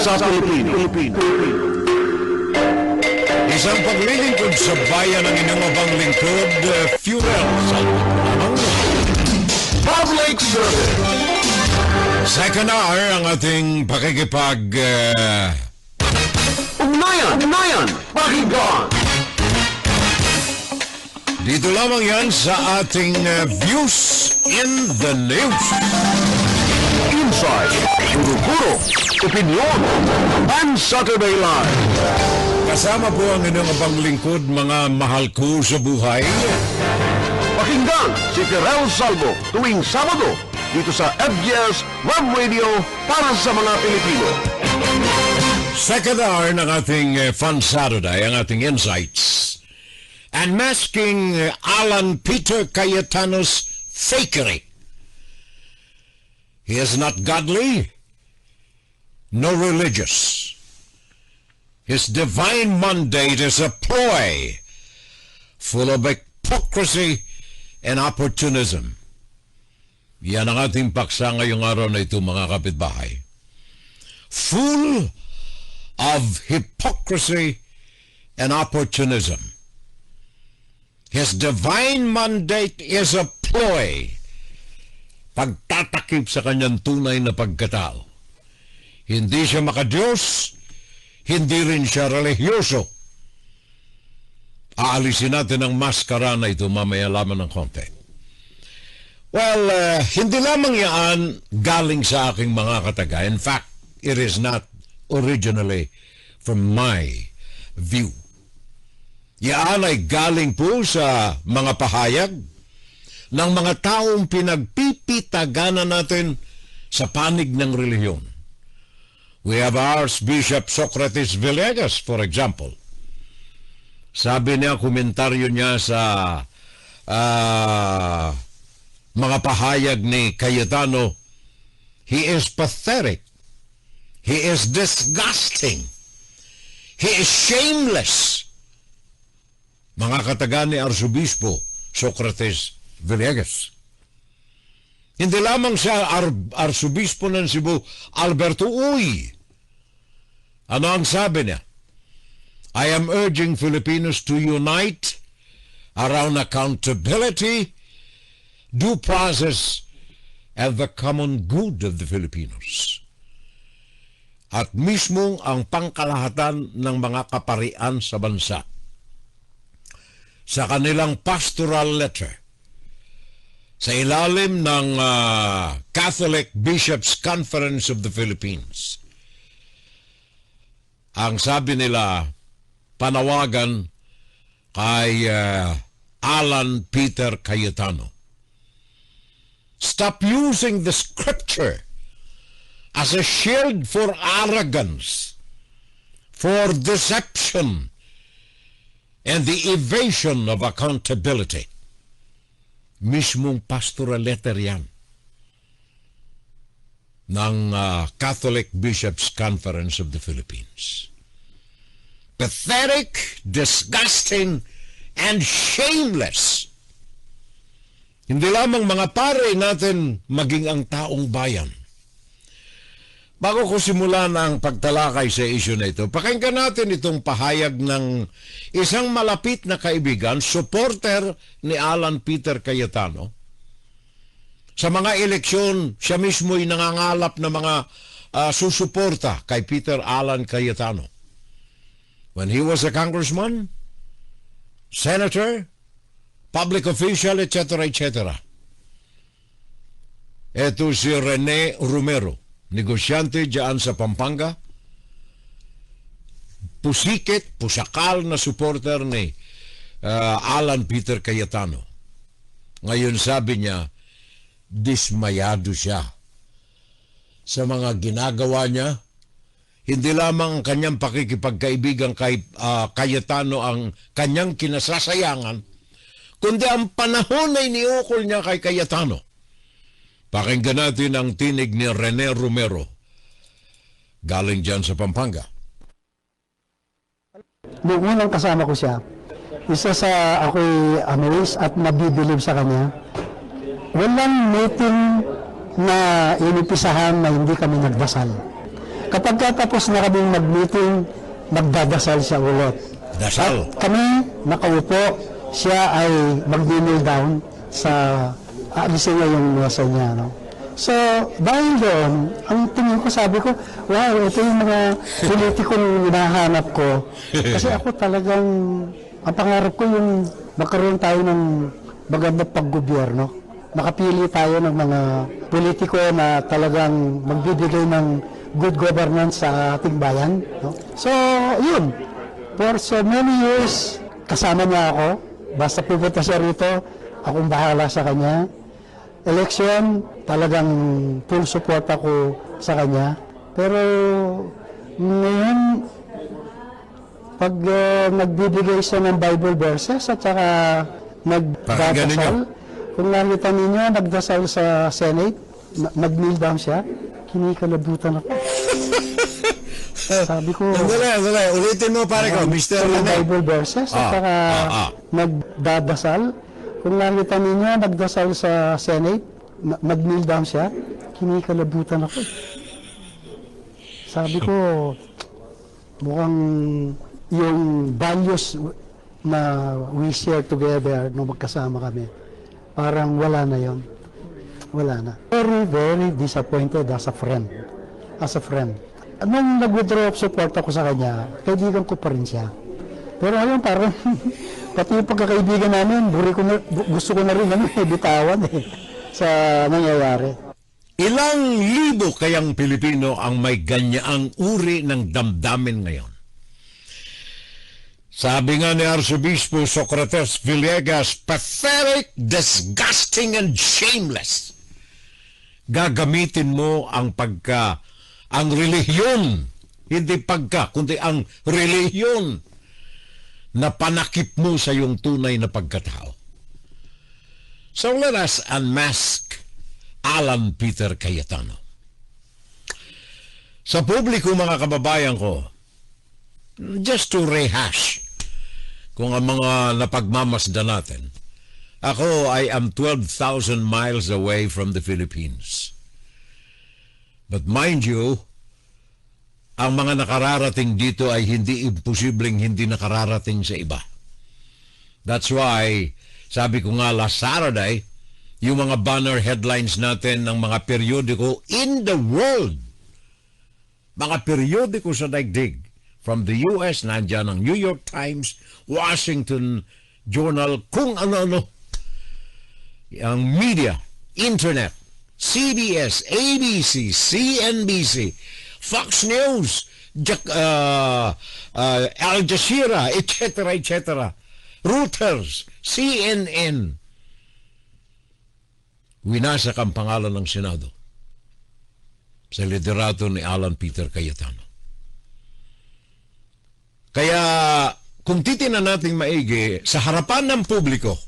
sa Pilipino. Isang paglilingkod sa bayan ng inyong abang lingkod, Furel Salvo lamang. Public service. Second hour ang ating pakikipag... Ugnayan, pakinggan. Dito lamang yan sa ating Views in the News. Inside, Guro-Guro, Opinion, and Saturday Live. Kasama po ang inyong abang lingkod, mga mahal ko sa buhay. Pakinggan si Furel Salvo tuwing Sabado dito sa FGS Web Radio para sa mga Pilipino. Second hour ng ating Fun Saturday, ang ating insights. Unmasking Alan Peter Cayetano's fakery. He is not godly, nor religious. His divine mandate is a ploy full of hypocrisy and opportunism. Yan ang ating paksa ngayong araw na ito, mga kapitbahay. Full of hypocrisy and opportunism. His divine mandate is a ploy. Pagtatakip sa kanyang tunay na pagkatao. Hindi siya makadiyos, hindi rin siya relihiyoso. Aalisin natin ang maskara na ito mamaya lamang ng konti. Well, hindi lamang yan galing sa aking mga kataga. In fact, it is not originally from my view. Yan ay galing po sa mga pahayag ng mga taong pinagpipitaganan natin sa panig ng relihiyon. We have Archbishop Socrates Villegas, for example. Sabi niya, komentaryo niya sa mga pahayag ni Cayetano, he is pathetic. He is disgusting. He is shameless. Mga kataga ni Arsobispo Socrates Villegas. Hindi lamang siya Arsobispo ng Cebu, Alberto Uy. Ano ang sabi niya? I am urging Filipinos to unite around accountability, due process, and the common good of the Filipinos. At mismong ang pangkalahatan ng mga kaparian sa bansa. Sa kanilang pastoral letter, sa ilalim ng Catholic Bishops' Conference of the Philippines, ang sabi nila, panawagan kay Alan Peter Cayetano. Stop using the scripture as a shield for arrogance, for deception, and the evasion of accountability. Mismong pastoral letter yan ng Catholic Bishops' Conference of the Philippines. Pathetic, disgusting, and shameless. Hindi lamang mga pare natin, maging ang taong bayan. Bago ko simulan ang pagtalakay sa issue na ito, pakinggan natin itong pahayag ng isang malapit na kaibigan, supporter ni Alan Peter Cayetano. Sa mga eleksyon, siya mismo'y nangangalap na mga susuporta kay Peter Alan Cayetano. When he was a congressman, senator, public official, etc., etc. Ito si Rene Romero, negosyante dyan sa Pampanga, pusikit, pusakal na supporter ni Alan Peter Cayetano. Ngayon sabi niya, dismayado siya sa mga ginagawa niya. Hindi lamang ang kanyang pakikipagkaibigan kay Cayetano ang kanyang kinasasayangan, kundi ang panahon ay niukol niya kay Cayetano. Pakinggan natin ang tinig ni Rene Romero, galing dyan sa Pampanga. Nung unang kasama ko siya, isa sa ako'y amazed at nabibilib sa kanya. Walang meeting na inipisahan na hindi kami nagdasal. kapag tapos na kaming mag-meeting, magdadasal siya ulit. Dasal. At kami nakaupo, siya ay mag-kneel down sa aalisin niya yung mesa niya. No? So, dahil doon, ang tingin ko, sabi ko, wow, ito yung mga politikong hinahanap ko. Kasi ako talagang, ang pangarap ko yung magkaroon tayo ng magandang paggobyerno. Makapili tayo ng mga politiko na talagang magbibigay ng good governance sa ating bayan. No? So, yun. For so many years, kasama niya ako. Basta pupunta siya rito, akong bahala sa kanya. Election, talagang full support ako sa kanya. Pero ngayon, pag nagbibigay siya ng Bible verses at saka nagdadasal, kung nakita ninyo, nagdasal sa Senate, nag-kneel down siya, kinikalabutan ako. Sabi ko, Dali. Ulitin mo, pare ko, Mr. Rene. Bible verses at saka nagdadasal. Kung nakita ninyo, nagdasal sa Senate, nag-kneel down siya, kinikalabutan ako. Sabi ko, mukhang yung values na we share together nung magkasama kami, parang wala na yon. Wala na. Very, very disappointed as a friend. As a friend. Nung nag-withdraw of support ako sa kanya, kaibigan ko pa rin siya. Pero ngayon parang, pati yung pagkakaibigan namin, gusto ko na rin bitawan sa nangyayari. Ilang libo kayang Pilipino ang may ganyaang uri ng damdamin ngayon? Sabi nga ni Arsobispo Socrates Villegas, pathetic, disgusting, and shameless. Gagamitin mo ang relihiyon, hindi kundi ang relihiyon na panakip mo sa iyong tunay na pagkatao. So let us unmask Alan Peter Cayetano. Sa publiko, mga kababayan ko, just to rehash kung ang mga napagmamasdan natin, ako, I am 12,000 miles away from the Philippines. But mind you, ang mga nakararating dito ay hindi imposibleng hindi nakararating sa iba. That's why, sabi ko nga last Saturday, yung mga banner headlines natin ng mga periodiko in the world, mga periodiko sa daigdig, from the US, nandyan ang New York Times, Washington Journal, kung ano-ano, ang media, internet, CBS, ABC, CNBC, Fox News, Al Jazeera, etc., etc., Reuters, CNN. Winasak ang pangalan ng Senado sa liderato ni Alan Peter Cayetano. Kaya kung titinan natin maigi, sa harapan ng publiko,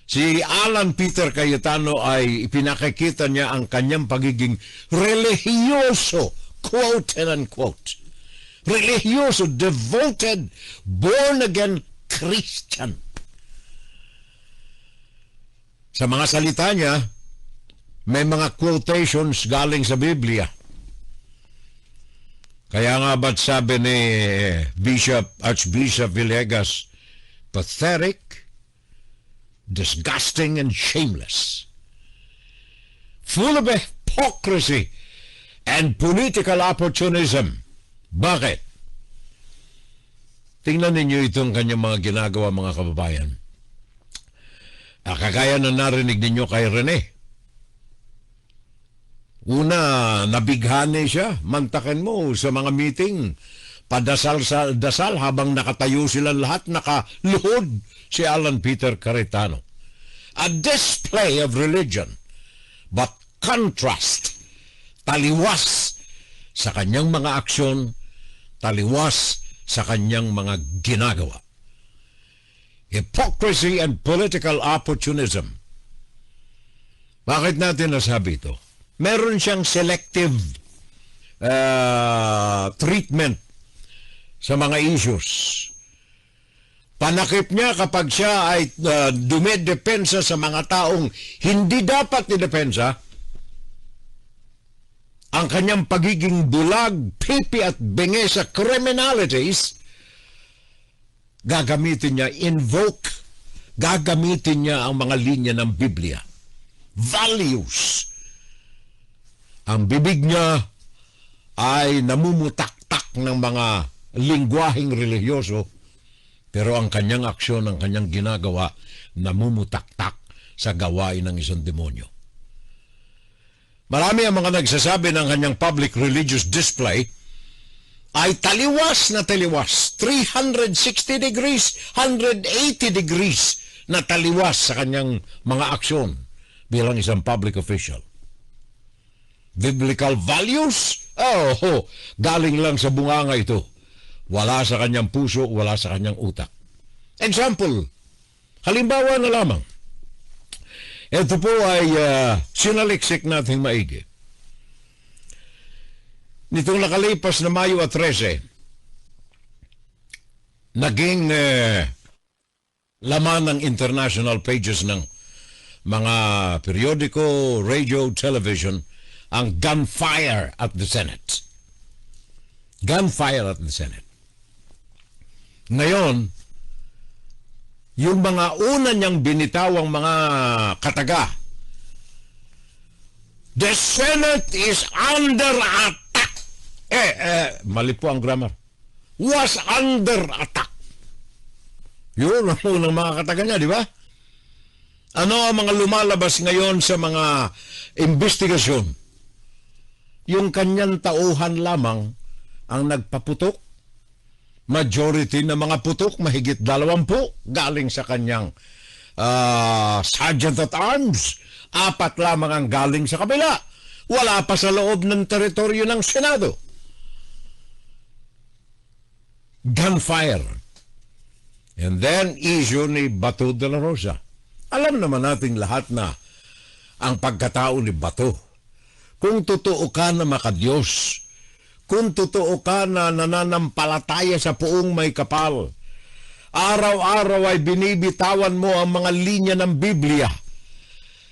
si Alan Peter Cayetano ay ipinakikita niya ang kanyang pagiging relihiyoso, quote and unquote. Relihiyoso, devoted, born-again Christian. Sa mga salita niya, may mga quotations galing sa Biblia. Kaya nga ba't sabi ni Archbishop Villegas, pathetic, disgusting, and shameless. Full of hypocrisy and political opportunism. Bakit? Tingnan ninyo itong kanyang mga ginagawa, mga kababayan. Kagaya na narinig ninyo kay Rene. Una, nabighani siya. Mantakin mo sa mga meeting. Padasal sa dasal habang nakatayo sila lahat, nakaluhod si Alan Peter Cayetano. A display of religion, but contrast, taliwas sa kanyang mga aksyon, taliwas sa kanyang mga ginagawa. Hypocrisy and political opportunism. Bakit natin nasabi ito? Meron siyang selective treatment sa mga issues. Panakip niya kapag siya ay dumedepensa sa mga taong hindi dapat idepensa, ang kanyang pagiging bulag, pipi at bingi sa criminalities, gagamitin niya, gagamitin niya ang mga linya ng Biblia. Values. Ang bibig niya ay namumutaktak ng mga lingwaheng relihiyoso, pero ang kanyang aksyon, ang kanyang ginagawa, namumutaktak sa gawain ng isang demonyo. Marami ang mga nagsasabi ng kanyang public religious display ay taliwas na taliwas, 360 degrees, 180 degrees na taliwas sa kanyang mga aksyon bilang isang public official. Biblical values? Galing lang sa bunganga ito. Wala sa kanyang puso, wala sa kanyang utak. Example, halimbawa na lamang. Ito po ay sinaliksik nating maigi. Nitong nakalipas na Mayo 13, naging laman ng international pages ng mga periodiko, radio, television, ang gunfire at the Senate. Gunfire at the Senate. Ngayon, yung mga una niyang binitawang mga kataga, the Senate is under attack. Mali po ang grammar. Was under attack. Yun ang unang mga kataga niya, di ba? Ano ang mga lumalabas ngayon sa mga investigasyon? Yung kanyang tauhan lamang ang nagpaputok. Majority ng mga putok, mahigit 20, galing sa kanyang Sergeant at Arms. 4 lamang ang galing sa kabila. Wala pa sa loob ng teritoryo ng Senado. Gunfire. And then, issue ni Bato de la Rosa. Alam naman nating lahat na ang pagkatao ni Bato. Kung totoo ka na makadiyos, kung totoo ka na nananampalataya sa puong may kapal, araw-araw ay binibitawan mo ang mga linya ng Biblia.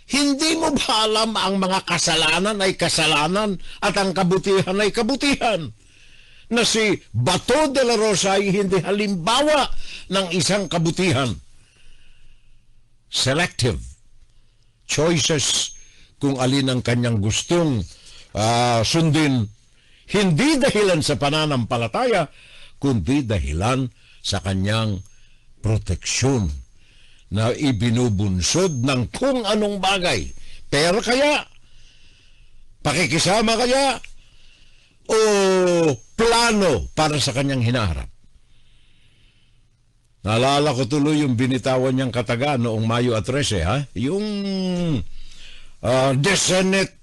Hindi mo ba alam ang mga kasalanan ay kasalanan at ang kabutihan ay kabutihan? Na si Bato de la Rosa ay hindi halimbawa ng isang kabutihan. Selective choices kung alin ang kanyang gustong sundin. Hindi dahilan sa pananampalataya, kundi dahilan sa kanyang proteksyon na ibinubunsod ng kung anong bagay. Pera kaya? Pakikisama kaya? O plano para sa kanyang hinaharap? Naalala ko tuloy yung binitawan niyang kataga noong Mayo 13, yung the Senate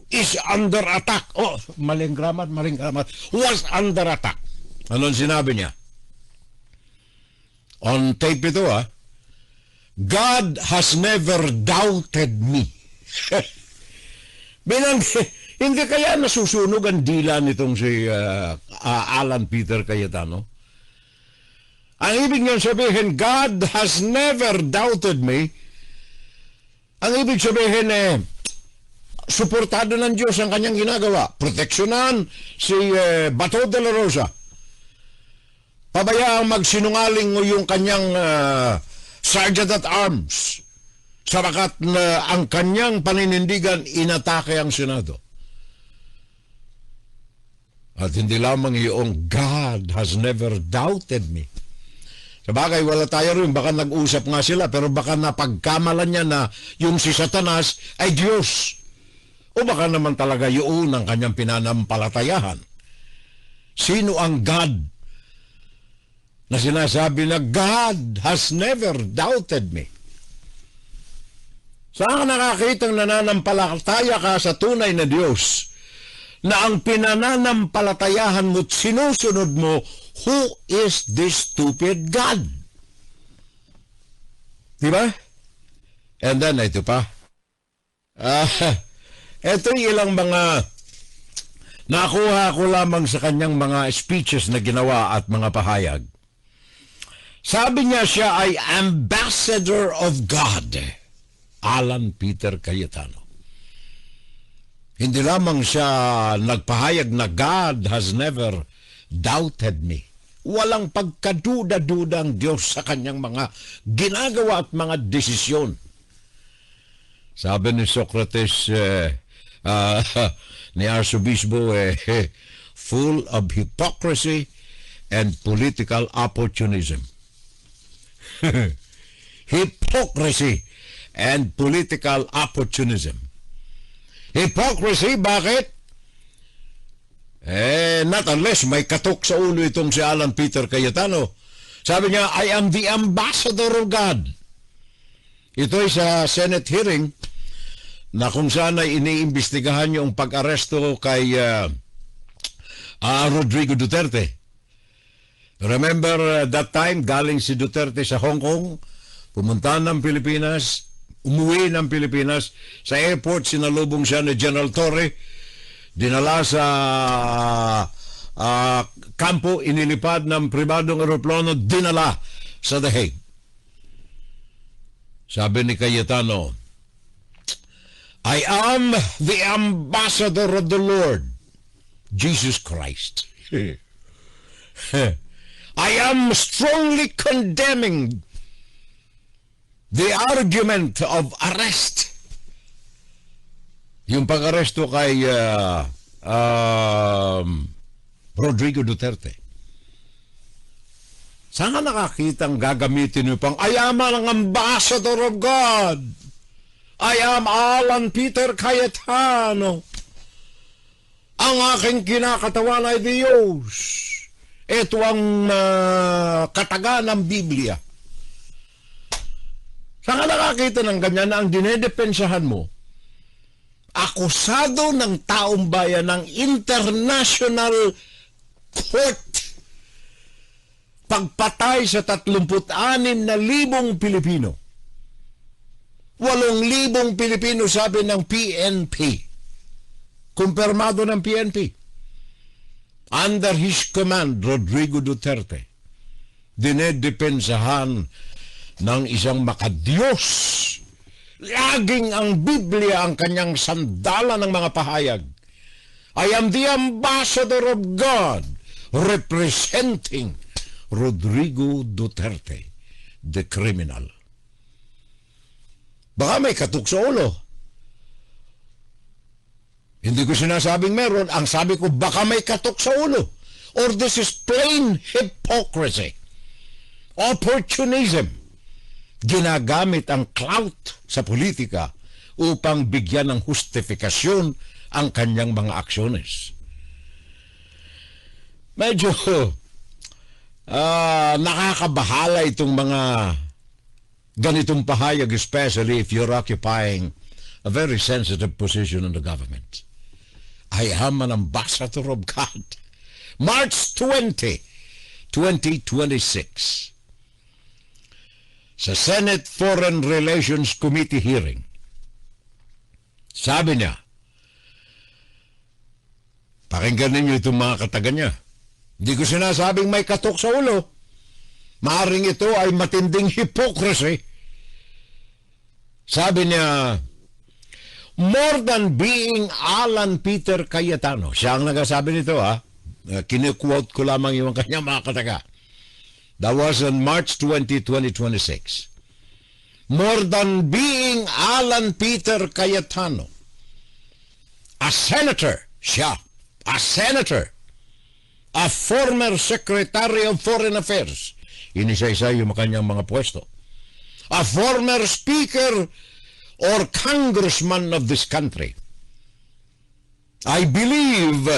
is under attack. Maling grammar. Was under attack. Anong sinabi niya? On tape ito, God has never doubted me. Hindi kaya nasusunog ang dila nitong si Alan Peter Cayetano? Ang ibig niya sabihin, God has never doubted me. Ang ibig sabihin suportado ng Diyos ang kanyang ginagawa. Proteksyonan si Bato de la Rosa. Pabayaang magsinungaling mo yung kanyang Sergeant at Arms. Sabagat na ang kanyang paninindigan, inatake ang Senado. At hindi lamang yung God has never doubted me. Sabagay, wala tayo rin. Baka nag-usap nga sila, pero baka napagkamalan niya na yung si Satanas ay Diyos. O baka naman talaga yun ang kanyang pinanampalatayahan. Sino ang God na sinasabi na God has never doubted me? Saan ka nakakitang nananampalataya ka sa tunay na Diyos na ang pinananampalatayahan mo't sinusunod mo, who is this stupid God? Diba? And then, ito pa. Ito yung ilang mga nakuha ko lamang sa kanyang mga speeches na ginawa at mga pahayag. Sabi niya siya ay Ambassador of God, Alan Peter Cayetano. Hindi lamang siya nagpahayag na God has never doubted me. Walang pagkaduda-duda ang Diyos sa kanyang mga ginagawa at mga desisyon. Sabi ni Socrates, ni Arsobispo, full of hypocrisy and political opportunism. Hypocrisy and political opportunism. Hypocrisy, bakit? Not unless may katok sa ulo itong si Alan Peter Cayetano. Sabi niya, I am the ambassador of God. Ito ay sa Senate hearing na kung saan ay iniimbestigahan yung pag-aresto kay Rodrigo Duterte. Remember that time, galing si Duterte sa Hong Kong, pumunta ng Pilipinas, umuwi ng Pilipinas, sa airport sinalubong siya ni General Torre, dinala sa kampo, inilipad ng pribadong eroplano, dinala sa The Hague. Sabi ni Cayetano, I am the ambassador of the Lord, Jesus Christ. I am strongly condemning the argument of arrest. Yung pag-aresto kay Rodrigo Duterte. Saan ka nakakitang gagamitin yung pang, I am an ambassador of God. I am Alan Peter Cayetano. Ang aking kinakatawan ay Diyos. Ito ang kataga ng Biblia. Saan ka nakakita ng ganyan na ang dinedepensahan mo? Akusado ng taong bayan ng International Court. Pagpatay sa 36,000 Pilipino. 8,000 Pilipino sabi ng PNP. Kumpirmado ng PNP. Under his command, Rodrigo Duterte, dinedepensahan ng isang makadiyos. Laging ang Biblia ang kanyang sandalan ng mga pahayag. I am the ambassador of God representing Rodrigo Duterte, the criminal. Baka may katok sa ulo. Hindi ko sinasabing meron. Ang sabi ko, baka may katok sa ulo. Or this is plain hypocrisy. Opportunism. Ginagamit ang clout sa politika upang bigyan ng justifikasyon ang kanyang mga aksyones. Medyo nakakabahala itong mga ganitong pahayag, especially if you're occupying a very sensitive position in the government. I am an ambassador of God. March 20, 2026. Sa Senate Foreign Relations Committee hearing, sabi niya, pakinggan ninyo itong mga kataga niya. Hindi ko sinasabing may katok sa ulo. Maaring ito ay matinding hypocrisy. Sabi niya, more than being Alan Peter Cayetano. Siya ang nagsasabi nito, kine-quote ko lamang yung kanyang mga kataga. That was on March 20, 2026. More than being Alan Peter Cayetano, a senator, siya, a senator, a former Secretary of Foreign Affairs, inisa-isa yung kanyang mga pwesto, a former Speaker or Congressman of this country. I believe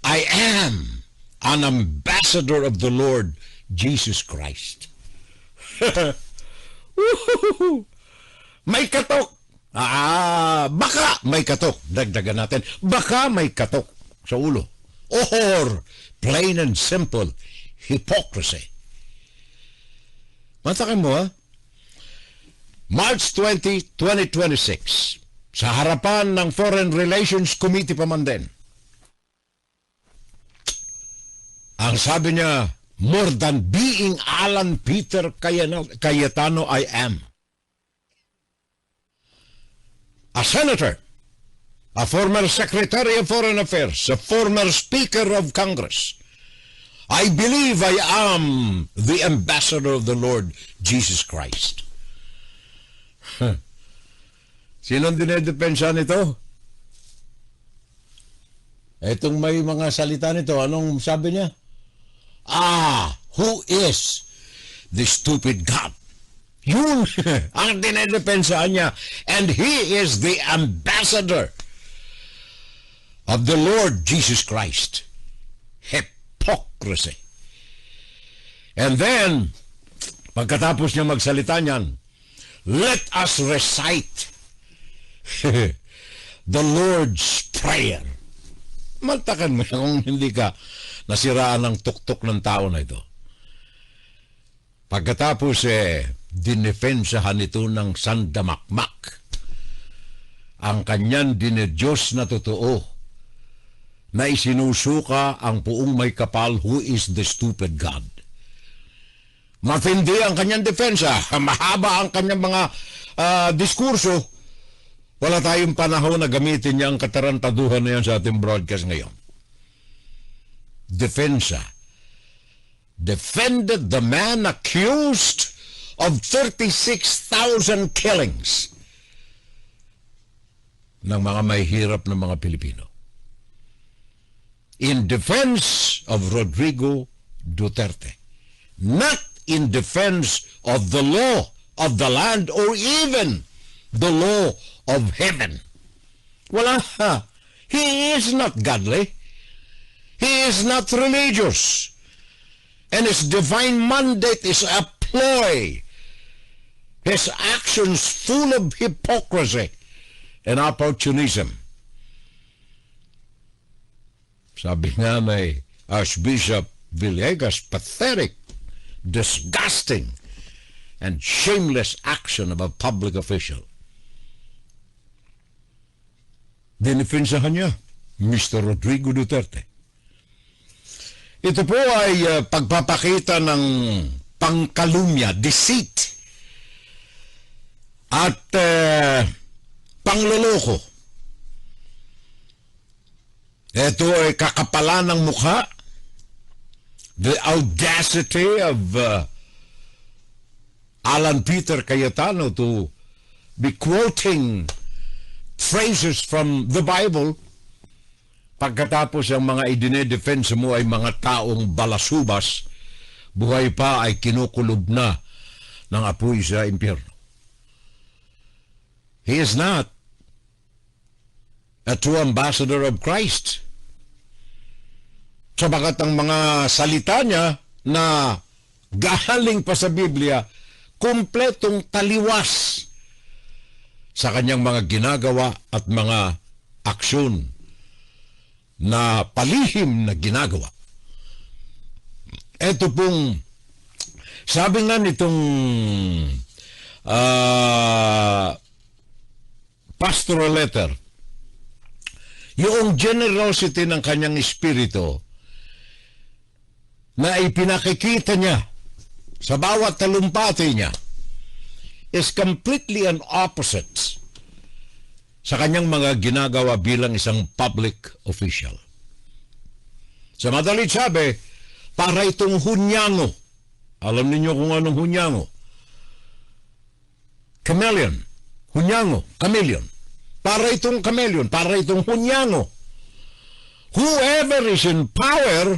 I am an ambassador of the Lord Jesus Christ. May katok. Baka may katok. Dagdagan natin. Baka may katok sa ulo. Or, plain and simple, hypocrisy. Matakin mo, March 20, 2026, sa harapan ng Foreign Relations Committee pa man din. Ang sabi niya, more than being Alan Peter Cayetano, I am a senator, a former Secretary of Foreign Affairs, a former Speaker of Congress. I believe I am the ambassador of the Lord Jesus Christ. Sinong dinedepensa nito? Etong may mga salita nito, anong sabi niya? Who is the stupid God? Yun ang dinedepensa niya. And he is the ambassador of the Lord Jesus Christ. Hypocrisy. And then, pagkatapos niya magsalita niyan, let us recite the Lord's Prayer. Maltakan mo kung hindi ka nasiraan ng tuktok ng tao na ito. Pagkatapos dinefensahan ito ng sandamakmak ang kanyang dinediyos na totoo na isinusuka ang puong may kapal, who is the stupid God. Matindi ang kanyang defensa, mahaba ang kanyang mga diskurso. Wala tayong panahon na gamitin niya ang katarantaduhan na yan sa ating broadcast ngayon. Defensa. Defended the man accused of 36,000 killings ng mga may hirap na mga Pilipino. In defense of Rodrigo Duterte. Not in defense of the law of the land or even the law of heaven. Wala. He is not godly. He is not religious. And his divine mandate is a ploy. His actions full of hypocrisy and opportunism. Sabi nga may Archbishop Villegas, pathetic, disgusting, and shameless action of a public official. Dinefensahan niya, Mr. Rodrigo Duterte. Ito po ay pagpapakita ng pangkalumya, deceit, at pangloloko. Ito ay kakapalan ng mukha, the audacity of Alan Peter Cayetano to be quoting phrases from the Bible pagkatapos ang mga idinedefense mo ay mga taong balasubas, buhay pa ay kinukulob na ng apoy sa impyerno. He is not a true ambassador of Christ. Sabagat ang mga salita niya na galing pa sa Biblia, kumpletong taliwas sa kanyang mga ginagawa at mga aksyon na palihim na ginagawa. Ito pong sabi nga nitong pastoral letter, yung generosity ng kanyang espiritu na ipinakikita niya sa bawat talumpati niya is completely an opposite sa kanyang mga ginagawa bilang isang public official. Sa madalit sabi, para itong hunyango. Alam niyo kung anong hunyango? Chameleon. Hunyango. Chameleon. Para itong chameleon. Para itong hunyango. Whoever is in power,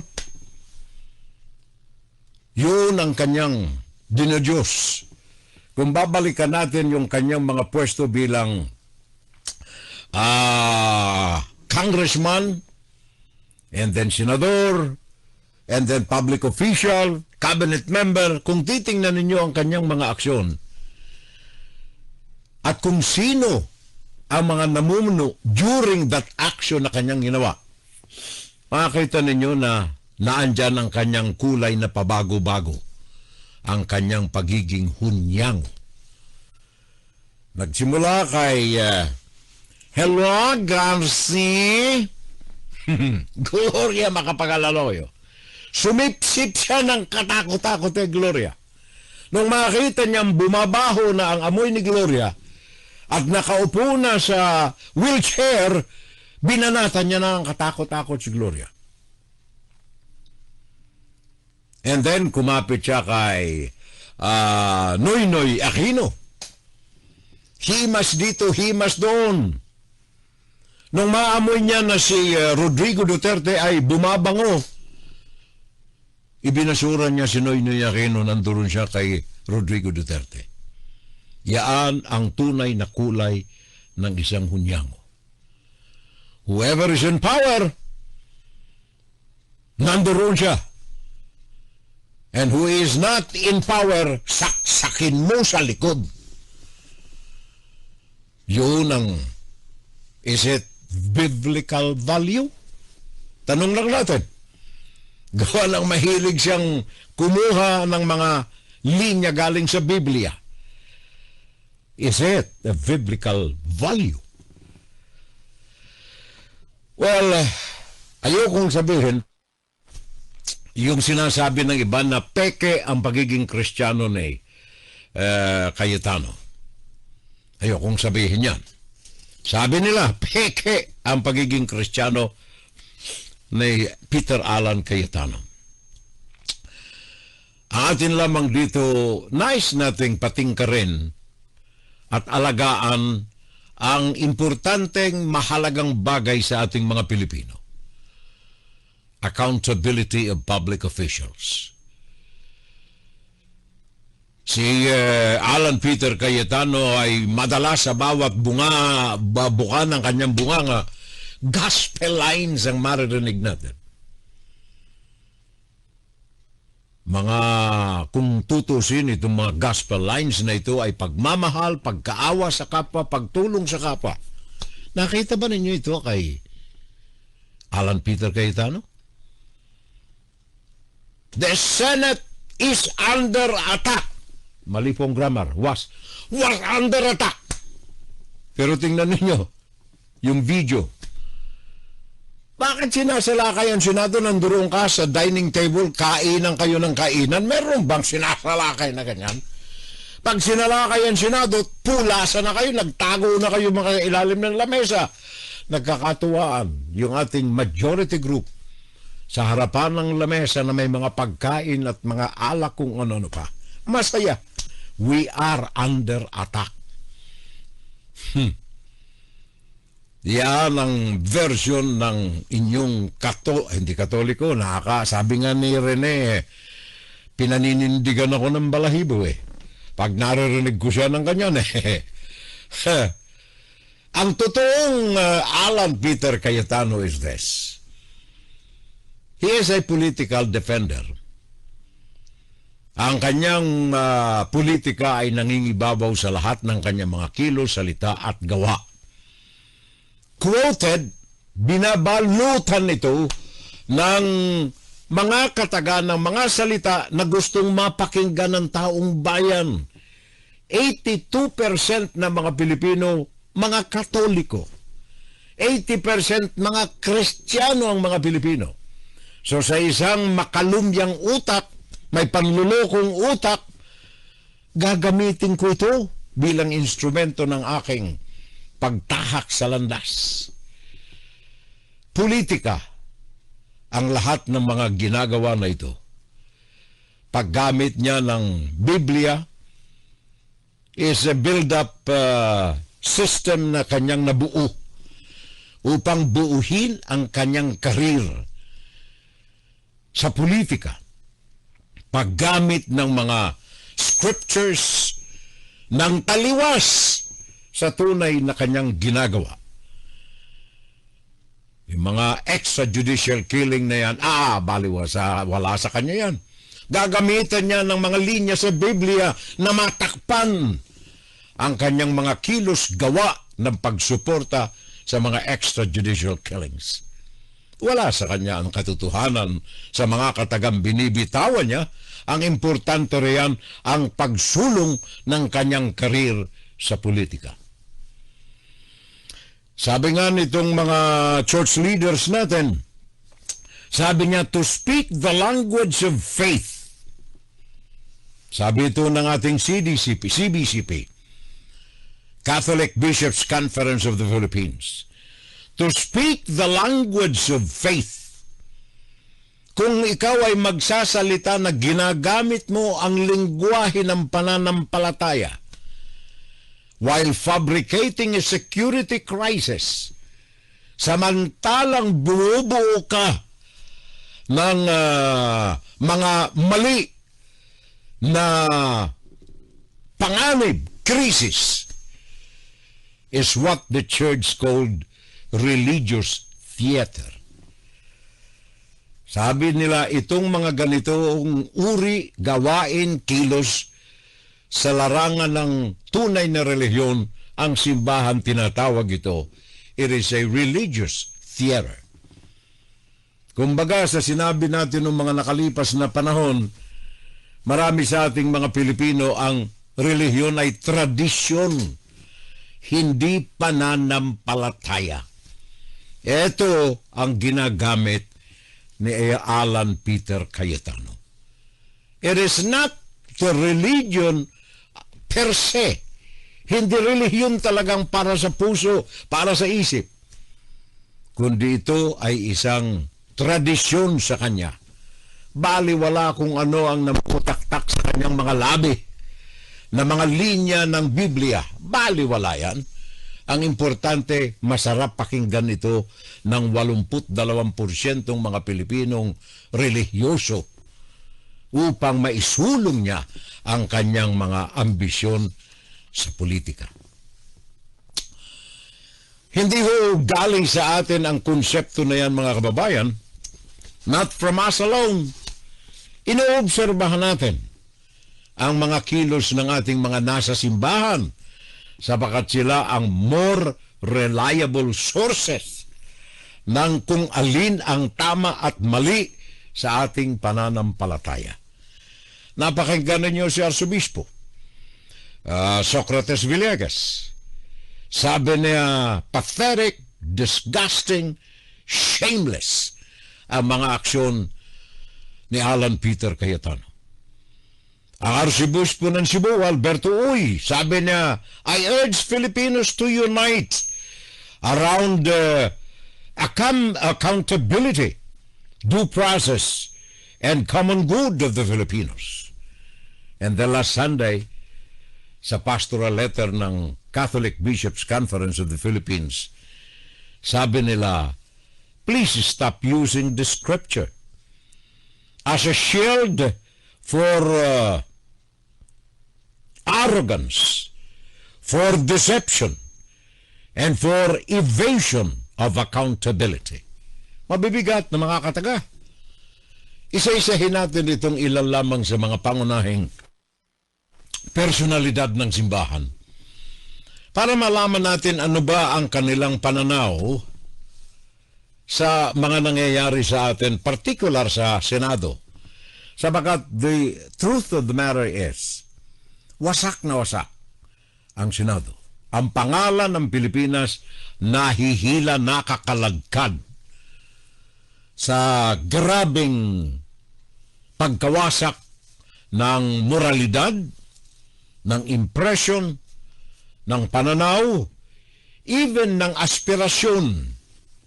yun ang kanyang dinodiyos. Kung babalikan natin yung kanyang mga pwesto bilang congressman, and then senador, and then public official, cabinet member, kung titingnan ninyo ang kanyang mga aksyon, at kung sino ang mga namumuno during that action na kanyang ginawa, makakita ninyo na naandyan ang kanyang kulay na pabago-bago, ang kanyang pagiging hunyang. Nagsimula kay Hello, Garci. Gloria Macapagal-Arroyo. Sumipsip siya ng katakot-takot kay Gloria. Nung makita niyang bumabaho na ang amoy ni Gloria at nakaupo na sa wheelchair Binanatan niya na ang katakot-takot si Gloria. And then, kumapit siya kay Noynoy Aquino. Himas dito, himas doon. Nung maamoy niya na si Rodrigo Duterte ay bumabango, ibinasura niya si Noynoy Aquino, nandoon siya kay Rodrigo Duterte. Yaan ang tunay na kulay ng isang hunyango. Whoever is in power, nandoon siya. And who is not in power, saksakin mo sa likod. Yun ang, is it biblical value? Tanong lang natin. Gawa ng mahilig siyang kumuha ng mga linya galing sa Biblia. Is it a biblical value? Well, ayokong sabihin, yung sinasabi ng iba na peke ang pagiging Kristiyano ni Cayetano. Ayokong sabihin yan. Sabi nila, peke ang pagiging Kristiyano ni Peter Alan Cayetano. Ang atin lamang dito, nais nating patingkarin at alagaan ang importanteng mahalagang bagay sa ating mga Pilipino. Accountability of public officials. Si Alan Peter Cayetano ay madalas sa bawat buka ng kanyang bunganga, gospel lines ang maririnig natin. Mga, kung tutusin itong mga gospel lines na ito ay pagmamahal, pagkaawa sa kapwa, pagtulong sa kapwa. Nakita ba ninyo ito kay Alan Peter Cayetano? The Senate is under attack. Mali pong grammar. Was under attack. Pero tingnan ninyo yung video. Bakit sinasalakay ang Senado? Nandoon ka sa dining table, kainan kayo ng kainan. Meron bang sinasalakay na ganyan? Pag sinalakay ang Senado, pulasan na kayo, nagtago na kayo mga ilalim ng lamesa. Nagkakatuwaan yung ating majority group sa harapan ng lamesa na may mga pagkain at mga alak kung ano-ano pa. Masaya. We are under attack. Yan ang version ng inyong hindi katoliko. Sabi nga ni Rene, pinaninindigan ako ng balahibo eh. Pag naririnig ko siya ng ganyan eh. Ang totoong Alan Peter Cayetano is this. He is a political defender. Ang kanyang politika ay nangingibabaw sa lahat ng kanyang mga kilos, salita at gawa. Quoted, binabalutan ito ng mga katagan ng mga salita na gustong mapakinggan ng taong bayan. 82% ng mga Pilipino, mga Katoliko. 80% mga Kristiyano ang mga Pilipino. So sa isang makalumyang utak, may panlulokong utak, gagamitin ko ito bilang instrumento ng aking pagtahak sa landas. Politika ang lahat ng mga ginagawa na ito. Paggamit niya ng Biblia is a build-up system na kanyang nabuo upang buuhin ang kanyang karir sa politika. Paggamit ng mga scriptures ng taliwas sa tunay na kanyang ginagawa. Yung mga extrajudicial killing na yan, wala sa kanya yan. Gagamitan niya ng mga linya sa Biblia na matakpan ang kanyang mga kilos gawa ng pagsuporta sa mga extrajudicial killings. Wala sa kanya ang katotohanan sa mga katagang binibitawan niya. Ang importante riyan ang pagsulong ng kanyang karir sa politika. Sabi nga nitong mga church leaders natin, sabi niya, to speak the language of faith. Sabi ito ng ating CBCP, Catholic Bishops Conference of the Philippines. to speak the language of faith. Kung ikaw ay magsasalita na ginagamit mo ang lingwahe ng pananampalataya while fabricating a security crisis, samantalang bumubuo ka ng mga mali na panganib, crisis, is what the church called religious theater. Sabi nila, itong mga ganitong uri, gawain, kilos sa larangan ng tunay na relihiyon, ang simbahan tinatawag ito. It is a religious theater. Kumbaga, sa sinabi natin ng mga nakalipas na panahon, marami sa ating mga Pilipino ang relihiyon ay tradisyon, hindi pananampalataya. Ito ang ginagamit ni Alan Peter Cayetano. It is not the religion per se. Hindi relihiyon talagang para sa puso, para sa isip. Kundi ito ay isang tradisyon sa kanya. Baliwala kung ano ang namutaktak sa kanyang mga labi na mga linya ng Biblia. Baliwala yan. Ang importante, masarap pakinggan ito ng 82% mga Pilipinong relihiyoso upang maisulong niya ang kanyang mga ambisyon sa politika. Hindi ho galing sa atin ang konsepto na yan, mga kababayan. Not from us alone. Inoobserbahan natin ang mga kilos ng ating mga nasa simbahan sapagat sila ang more reliable sources ng kung alin ang tama at mali sa ating pananampalataya. Napakinggan ninyo si Arsobispo Socrates Villegas. Sabi niya, pathetic, disgusting, shameless ang mga aksyon ni Alan Peter Cayetano. Ang Arsobispo ng Cebu, Alberto Uy, sabi niya, I urge Filipinos to unite around accountability, due process, and common good of the Filipinos. And the last Sunday, sa pastoral letter ng Catholic Bishops' Conference of the Philippines, sabi nila, please stop using the scripture as a shield for arrogance, for deception, and for evasion of accountability. Mabibigat na mga kataga. Isa-isahin natin itong ilan lamang sa mga pangunahing personalidad ng simbahan para malaman natin ano ba ang kanilang pananaw sa mga nangyayari sa atin, particular sa Senado. Sabagat the truth of the matter is, wasak na wasak ang Senado. Ang pangalan ng Pilipinas nahihila, nakakalagkad sa grabing pagkawasak ng moralidad, ng impression, ng pananaw, even ng aspirasyon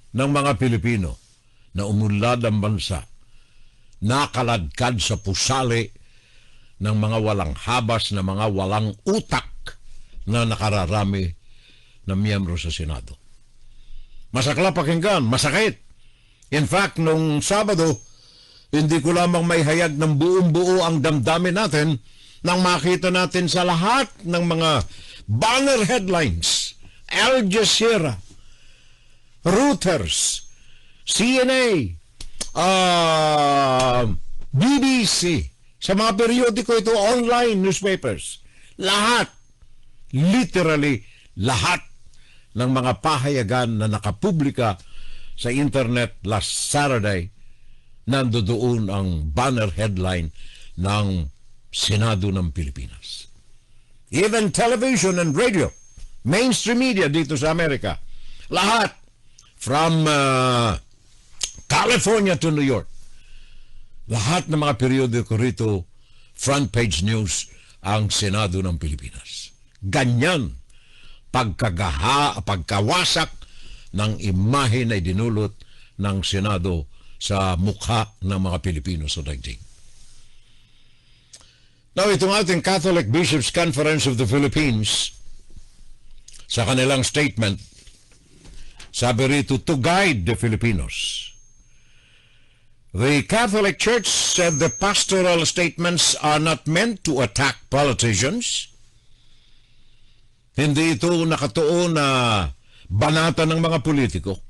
ng mga Pilipino na umunlad ang bansa, nakaladkad sa pusali ng mga walang habas, na mga walang utak na nakararami na miyembro sa Senado. Masakla pakinggan, masakit. In fact, nung Sabado, hindi ko lamang may hayag ng buong-buo ang damdamin natin nang makita natin sa lahat ng mga banner headlines, Al Jazeera, Reuters, CNA, BBC, sa mga periodiko ito, online newspapers, lahat, literally lahat ng mga pahayagan na nakapublika sa internet last Saturday, nandoon ang banner headline ng Senado ng Pilipinas. Even television and radio, mainstream media dito sa Amerika, lahat, from California to New York, lahat ng mga periodiko rito, front page news ang Senado ng Pilipinas. Ganyan pagkawasak ng imahe na idinulot ng Senado sa mukha ng mga Pilipino sa daigdig. Now, itong ating Catholic Bishops' Conference of the Philippines, sa kanilang statement, sabi rito, to guide the Filipinos. The Catholic Church said the pastoral statements are not meant to attack politicians. Hindi ito nakatuon na banata ng mga politiko.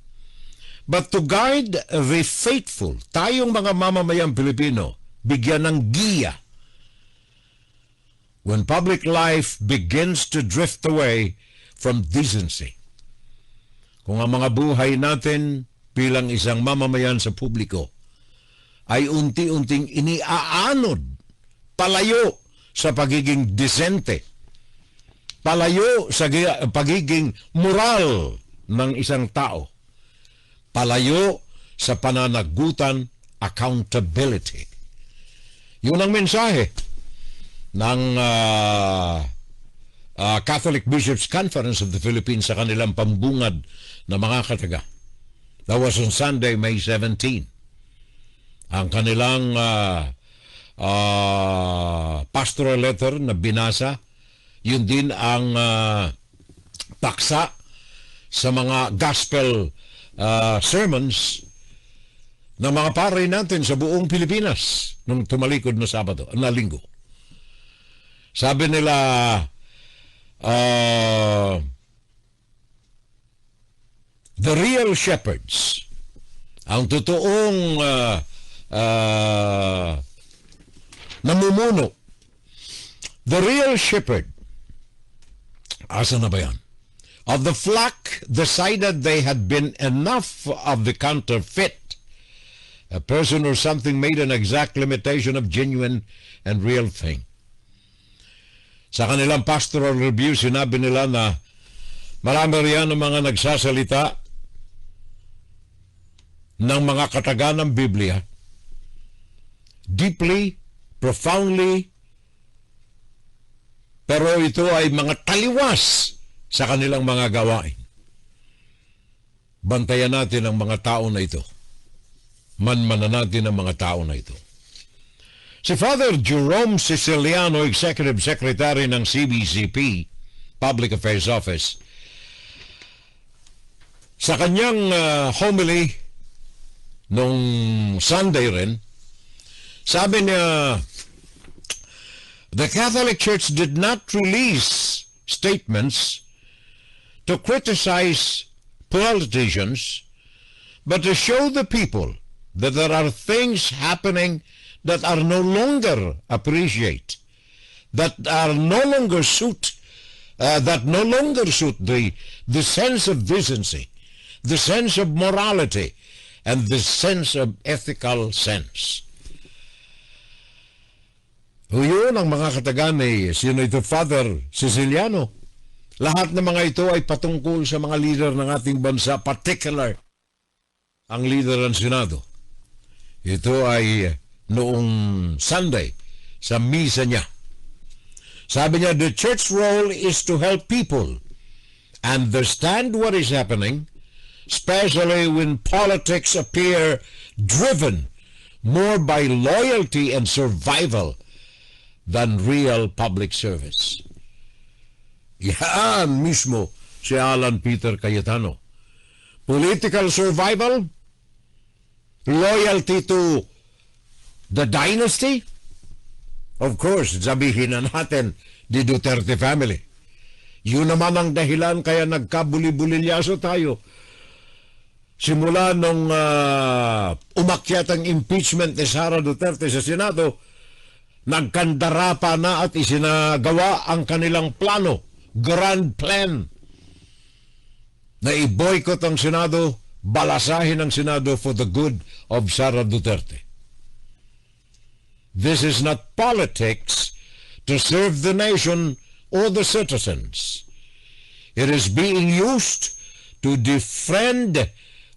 But to guide the faithful, tayong mga mamamayang Pilipino, bigyan ng giya when public life begins to drift away from decency. Kung ang mga buhay natin bilang isang mamamayan sa publiko ay unti-unting iniaanod palayo sa pagiging disente, palayo sa pagiging moral ng isang tao, palayo sa pananagutan, accountability. Yun ang mensahe ng Catholic Bishops' Conference of the Philippines sa kanilang pambungad na mga kataga. That was on Sunday, May 17. Ang kanilang pastoral letter na binasa, yun din ang paksa sa mga gospel sermons ng mga pare natin sa buong Pilipinas nung tumalikod na Linggo. Sabi nila, the real shepherds, ang totoong namumuno, the real shepherd, asa na ba yan? Of the flock decided they had been enough of the counterfeit. A person or something made an exact limitation of genuine and real thing. Sa kanilang pastoral review, sinabi nila na marami riyan ng mga nagsasalita ng mga kataga ng Biblia deeply, profoundly, pero ito ay mga taliwas sa kanilang mga gawain. Bantayan natin ang mga tao na ito. Manmanan natin ang mga tao na ito. Si Father Jerome Siciliano, Executive Secretary ng CBCP, Public Affairs Office, sa kanyang homily nung Sunday rin, sabi niya, the Catholic Church did not release statements to criticize politicians, but to show the people that there are things happening that are no longer appreciated, that are no longer suit the sense of decency, the sense of morality, and the sense of ethical sense. Yun ang mga katagan ni sino ito, Father Siciliano. Lahat ng mga ito ay patungkol sa mga leader ng ating bansa, particular ang leader ng Senado. Ito ay noong Sunday sa misa niya. Sabi niya, the church role is to help people understand what is happening, especially when politics appear driven more by loyalty and survival than real public service. Yan mismo si Alan Peter Cayetano. Political survival, loyalty to the dynasty, of course, sabihin na natin, the Duterte family. Yun naman ang dahilan kaya nagkabuli-bulilyaso tayo. Simula nung umakyat ang impeachment ni Sara Duterte sa Senado, nagkandara pa na at isinagawa ang kanilang plano, grand plan, na i-boycott ang Senado, balasahin ang Senado for the good of Sara Duterte. This is not politics to serve the nation or the citizens. It is being used to defriend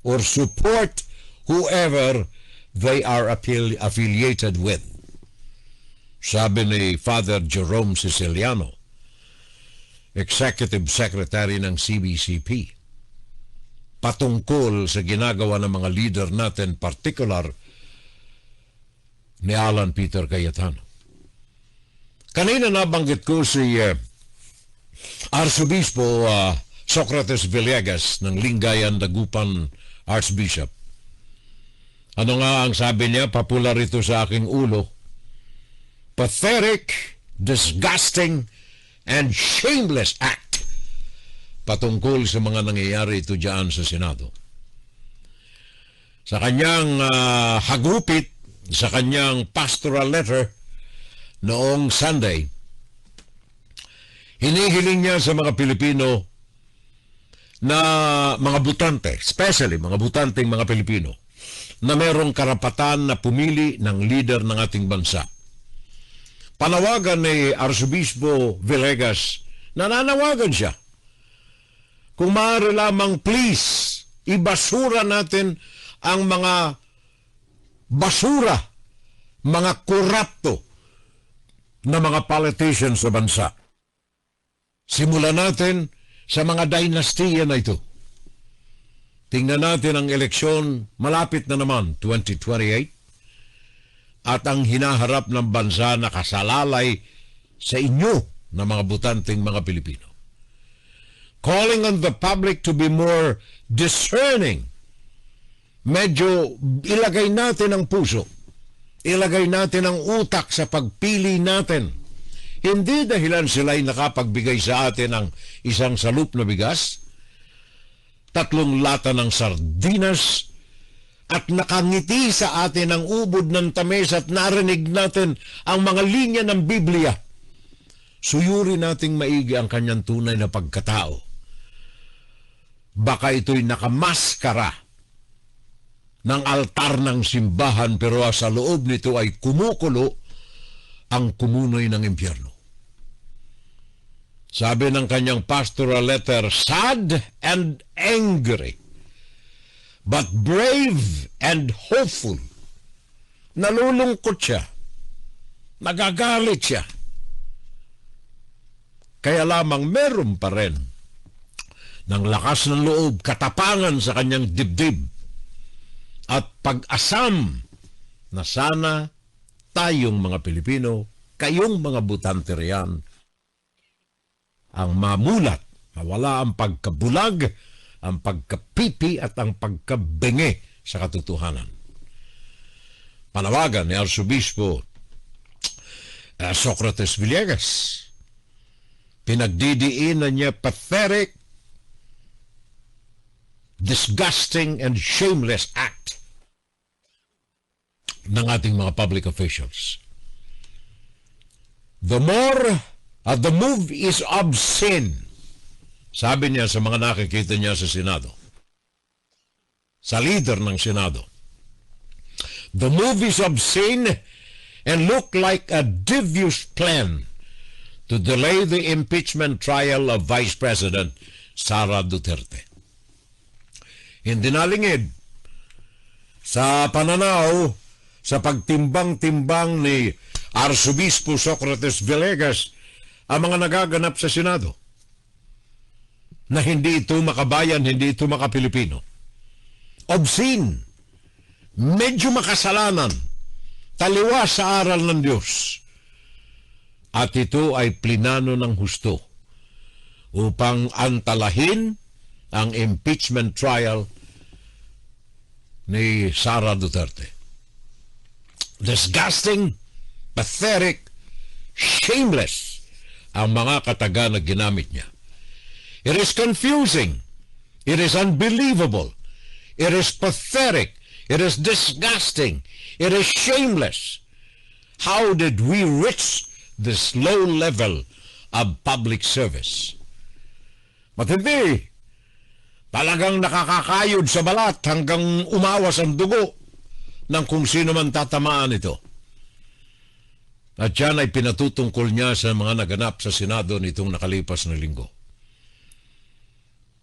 or support whoever they are affiliated with. Sabi ni Father Jerome Siciliano, Executive Secretary ng CBCP. patungkol sa ginagawa ng mga leader natin, particular ni Alan Peter Cayetano. Kanina nabanggit ko si Arsobispo Socrates Villegas ng Lingayen, Dagupan Archbishop. Ano nga ang sabi niya? Popular ito sa aking ulo. Pathetic, disgusting, and shameless act patungkol sa mga nangyayari ito dyan sa Senado. Sa kanyang hagupit, sa kanyang pastoral letter noong Sunday, hinihiling niya sa mga Pilipino na mga butante, especially mga butanteng mga Pilipino, na mayroong karapatan na pumili ng leader ng ating bansa. Panawagan ni Arsobispo Villegas, nananawagan siya. Kung maaari lamang, please, ibasura natin ang mga basura, mga korapto na mga politicians sa bansa. Simulan natin sa mga dynastiya na ito. Tingnan natin ang eleksyon, malapit na naman, 2028, at ang hinaharap ng bansa na kasalalay sa inyo na mga butanteng mga Pilipino. Calling on the public to be more discerning. Medyo ilagay natin ang puso, ilagay natin ang utak sa pagpili natin. Hindi dahilan sila'y nakapagbigay sa atin ng isang salup na bigas, 3 lata ng sardinas, at nakangiti sa atin ang ubod ng tamis at narinig natin ang mga linya ng Biblia. Suyuri nating maigi ang kanyang tunay na pagkatao. Baka ito'y nakamaskara ng altar ng simbahan, pero sa loob nito ay kumukulo ang kumunoy ng impyerno. Sabi ng kanyang pastoral letter, sad and angry, but brave and hopeful. Nalulungkot siya. Nagagalit siya. Kaya lamang meron pa rin ng lakas ng loob, katapangan sa kanyang dibdib, at pag-asam na sana tayong mga Pilipino, kayong mga butante riyan, ang mamulat, mawala ang pagkabulag, ang pagkapipi at ang pagkabenge sa katotohanan. Panawagan ni Arsobispo Socrates Villegas. Pinagdidiinan niya pathetic, disgusting, and shameless act ng ating mga public officials. The move is obscene. Sabi niya sa mga nakikita niya sa Senado, sa leader ng Senado. The move is obscene and look like a devious plan to delay the impeachment trial of Vice President Sara Duterte. Hindi nalingid sa pananaw, sa pagtimbang-timbang ni Arsobispo Socrates Villegas ang mga nagaganap sa Senado, na hindi ito makabayan, hindi ito makapilipino. Obscene, medyo makasalanan, taliwas sa aral ng Diyos. At ito ay plinano ng husto upang antalahin ang impeachment trial ni Sara Duterte. Disgusting, pathetic, shameless ang mga kataga na ginamit niya. It is confusing. It is unbelievable. It is pathetic. It is disgusting. It is shameless. How did we reach this low level of public service? Matindi. Talagang nakakakayod sa balat hanggang umawas ang dugo ng kung sino man tatamaan ito. At yan ay pinatutungkol niya sa mga naganap sa Senado nitong nakalipas na linggo.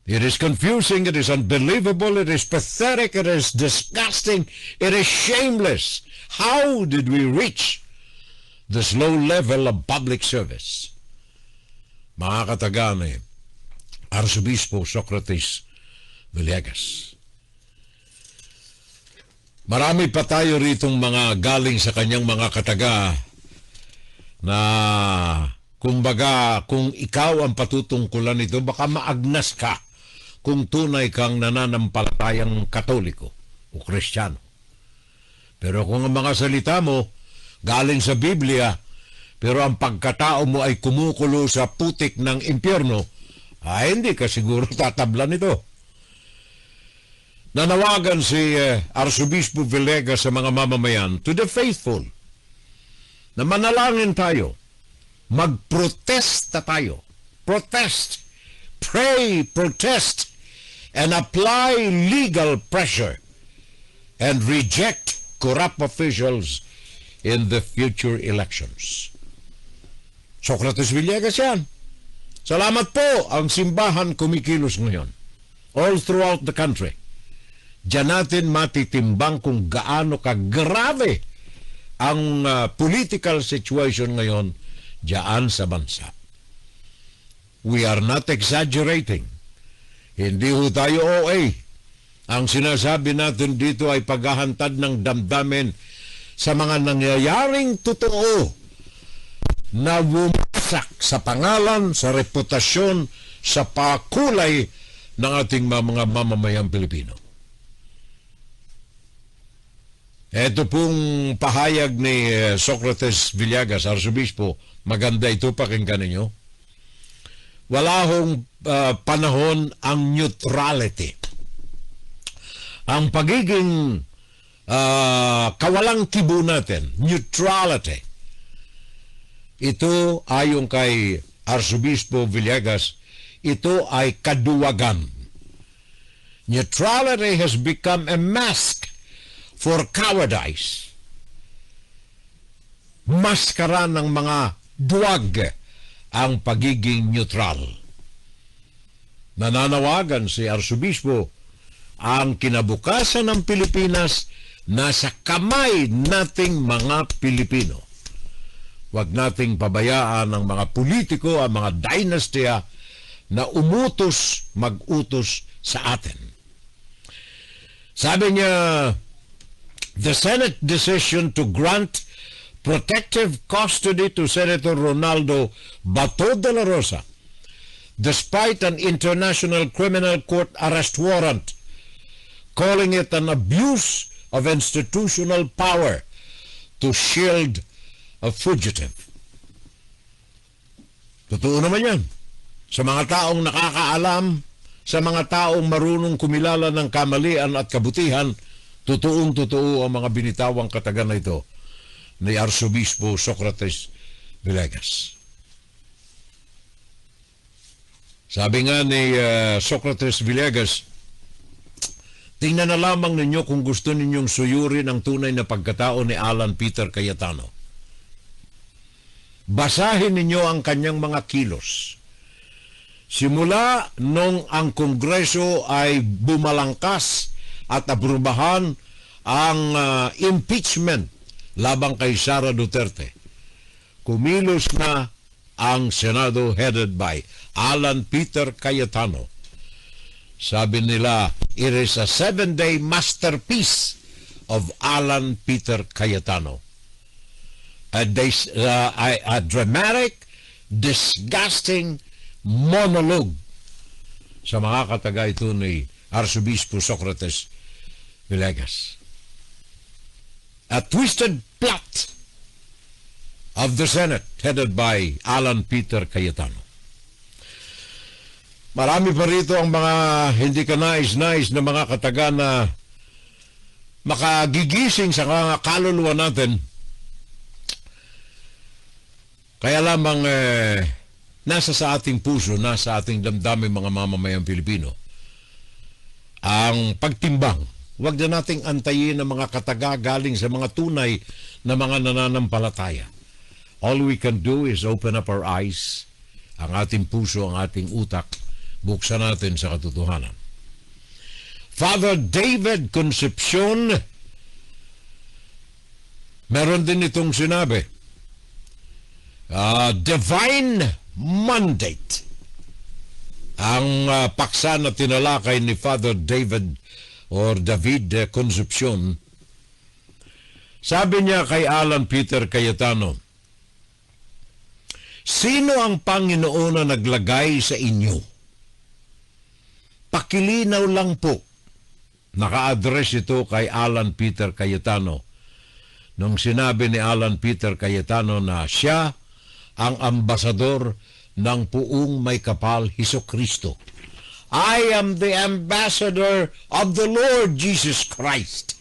It is confusing, it is unbelievable, it is pathetic, it is disgusting, it is shameless. How did we reach this low level of public service? Mga kataga ni Arsobispo Socrates Villegas. Marami pa tayo ritong mga galing sa kanyang mga kataga na kumbaga kung ikaw ang patutungkulan nito, baka maagnas ka kung tunay kang nananampalatayang Katoliko o Kristiyano. Pero kung ang mga salita mo galing sa Biblia, pero ang pagkatao mo ay kumukulo sa putik ng impyerno, ay hindi ka siguro tatablan nito. Nanawagan si Arsobispo Villegas sa mga mamamayan, to the faithful, na manalangin tayo, magprotesta tayo, protest, pray, protest, and apply legal pressure, and reject corrupt officials in the future elections. Socrates Villegas yan. Salamat po, ang simbahan kumikilos ngayon. All throughout the country. Diyan natin matitimbang kung gaano kagrave ang political situation ngayon diyan sa bansa. We are not exaggerating. Hindi ho tayo OA. Ang sinasabi natin dito ay paghahantad ng damdamin sa mga nangyayaring totoo na bumasak sa pangalan, sa reputasyon, sa pakulay ng ating mga mamamayang Pilipino. Ito pong pahayag ni Socrates Villegas, Arsobispo, maganda ito, pakinggan ninyo. Wala hong panahon ang neutrality. Ang pagiging kawalang kibo natin, neutrality, ito ayon kay Arsobispo Villegas, ito ay kaduwagan. Neutrality has become a mask for cowardice. Maskara ng mga duwag ang pagiging neutral. Nananawagan si Arsobispo, ang kinabukasan ng Pilipinas nasa kamay nating mga Pilipino. Huwag nating pabayaan ang mga politiko, ang mga dynasty na mag-utos sa atin. Sabi niya, the Senate decision to grant protective custody to Senator Ronaldo Bato de la Rosa, despite an International Criminal Court arrest warrant, calling it an abuse of institutional power to shield a fugitive. Totoo naman yan. Sa mga taong nakakaalam, sa mga taong marunong kumilala ng kamalian at kabutihan, totoong-totoo ang mga binitawang katagan na ito ni Arsobispo Socrates Villegas. Sabi nga ni Socrates Villegas, tingnan na lamang ninyo kung gusto ninyong suyurin ang tunay na pagkatao ni Alan Peter Cayetano. Basahin ninyo ang kanyang mga kilos. Simula nung ang Kongreso ay bumalangkas at aprubahan ang impeachment labang kay Sara Duterte, kumilos na ang Senado headed by Alan Peter Cayetano. Sabi nila, it is a 7-day masterpiece of Alan Peter Cayetano. A dramatic, disgusting monologue sa mga kataga ito ni Arsobispo Socrates Villegas. A twisted plot of the Senate headed by Alan Peter Cayetano. Marami pa rito ang mga hindi ka nais-nais na mga kataga na makagigising sa mga kaluluwa natin. Kaya lamang nasa sa ating puso, nasa ating damdamin mga mamamayang Pilipino ang pagtimbang. Huwag na nating antayin ang mga kataga galing sa mga tunay na mga nananampalataya. All we can do is open up our eyes, ang ating puso, ang ating utak, buksan natin sa katotohanan. Father David Concepcion, meron din itong sinabi, divine mandate. ang paksa na tinalakay ni Father David Concepcion. Sabi niya kay Alan Peter Cayetano, sino ang Panginoon na naglagay sa inyo? Pakilinaw lang po. Naka-address ito kay Alan Peter Cayetano. Nung sinabi ni Alan Peter Cayetano na siya ang ambasador ng puong may kapal Hesukristo. I am the ambassador of the Lord Jesus Christ.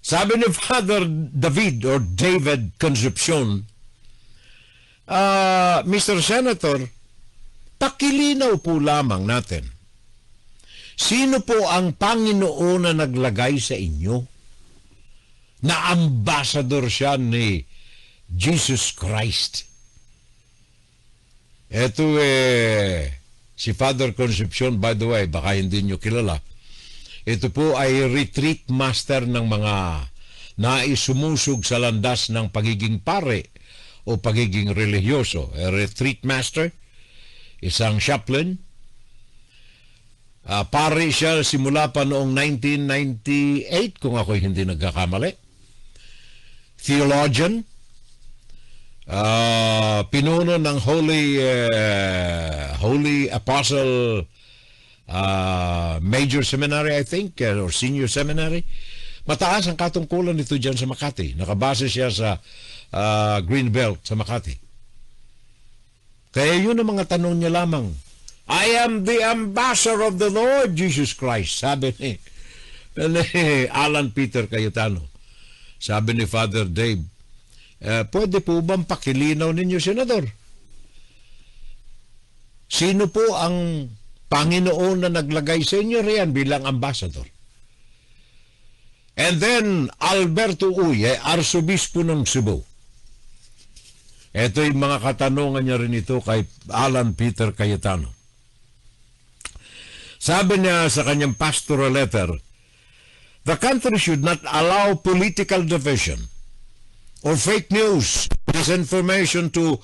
Sabi ni Father David Concepcion, Mr. Senator, pakilinaw po lamang natin. Sino po ang Panginoon na naglagay sa inyo na ambassador siya ni Jesus Christ? Ito si Father Concepcion, by the way, baka hindi nyo kilala. Ito po ay retreat master ng mga naisumusog sa landas ng pagiging pare o pagiging religyoso. Retreat master, isang chaplain. Pare siya simula pa noong 1998, kung ako'y hindi nagkakamali. Theologian. Pinuno ng Holy Apostle Major Seminary, I think, or Senior Seminary. Mataas ang katungkulan nito dyan sa Makati. Nakabase siya sa Greenbelt sa Makati. Kaya yun ang mga tanong niya lamang. I am the ambassador of the Lord Jesus Christ, sabi ni Alan Peter Cayetano. Sabi ni Father Dave, pwede po bang pakilinaw ninyo, Senador? Sino po ang Panginoon na naglagay sa inyo riyan bilang ambassador? And then, Alberto Uy, Arsobispo ng Cebu. Ito yung mga katanungan niya rin ito kay Alan Peter Cayetano. Sabi niya sa kanyang pastoral letter, the country should not allow political division or fake news, disinformation to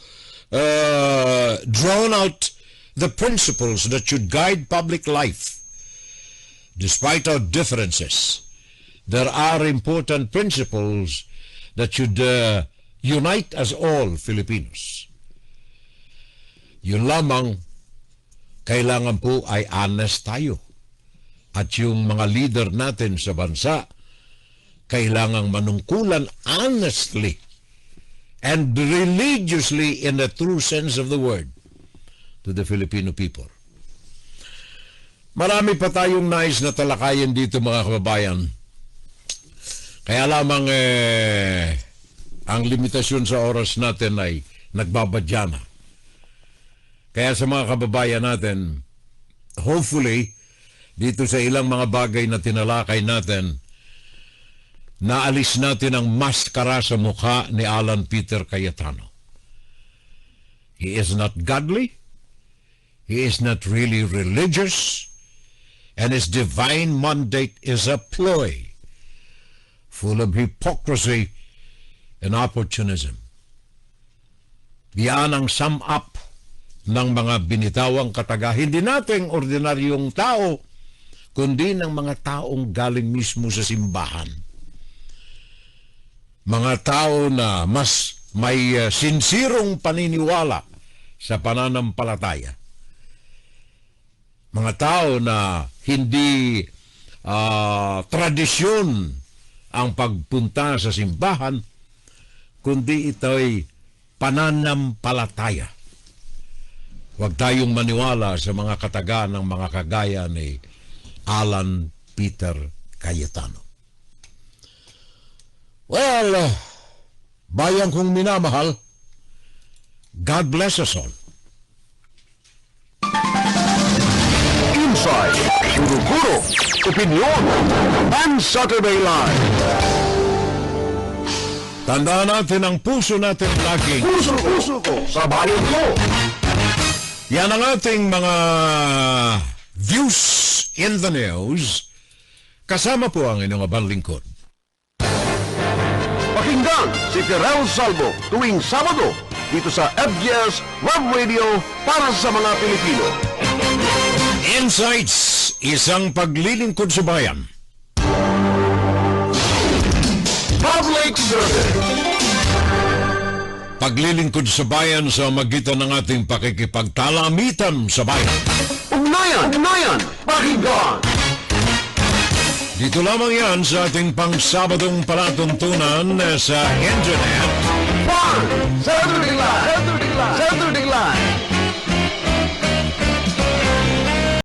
drown out the principles that should guide public life. Despite our differences, there are important principles that should unite us all Filipinos. Yun lamang, kailangan po ay honest tayo. At yung mga leader natin sa bansa, kailangang manungkulan honestly and religiously in the true sense of the word to the Filipino people. Marami pa tayong nais na talakayin dito, mga kababayan. Kaya lamang ang limitasyon sa oras natin ay nagbabadya na. Kaya sa mga kababayan natin, hopefully, dito sa ilang mga bagay na tinalakay natin, naalis natin ang maskara sa mukha ni Alan Peter Cayetano. He is not godly. He is not really religious. And his divine mandate is a ploy full of hypocrisy and opportunism. Yan ang sum up ng mga binitawang kataga. Hindi nating ordinaryong tao, kundi ng mga taong galing mismo sa simbahan. Mga tao na mas may sinsirong paniniwala sa pananampalataya. Mga tao na hindi tradisyon ang pagpunta sa simbahan, kundi ito'y pananampalataya. Huwag tayong maniwala sa mga kataga ng mga kagaya ni Alan Peter Cayetano. Well, bayan kong minamahal, God bless us all. Inside, Guro-Guro, Opinion, and Saturday Live. Tandaan natin ang puso natin laging. Puso-puso ko sa bayan ko. Yan ang ating mga views in the news. Kasama po ang inyong abang lingkod. Pakinggan si Terrell Salvo tuwing Sabado, dito sa FGS Web Radio para sa mga Pilipino. Insights, isang paglilingkod sa bayan. Public Service. Paglilingkod sa bayan sa magitan ng ating pakikipagtalamitan sa bayan. Ugnayan, pakinggan. Dito lamang yan sa ating pang-Sabadong palatuntunan sa internet. One, Saturday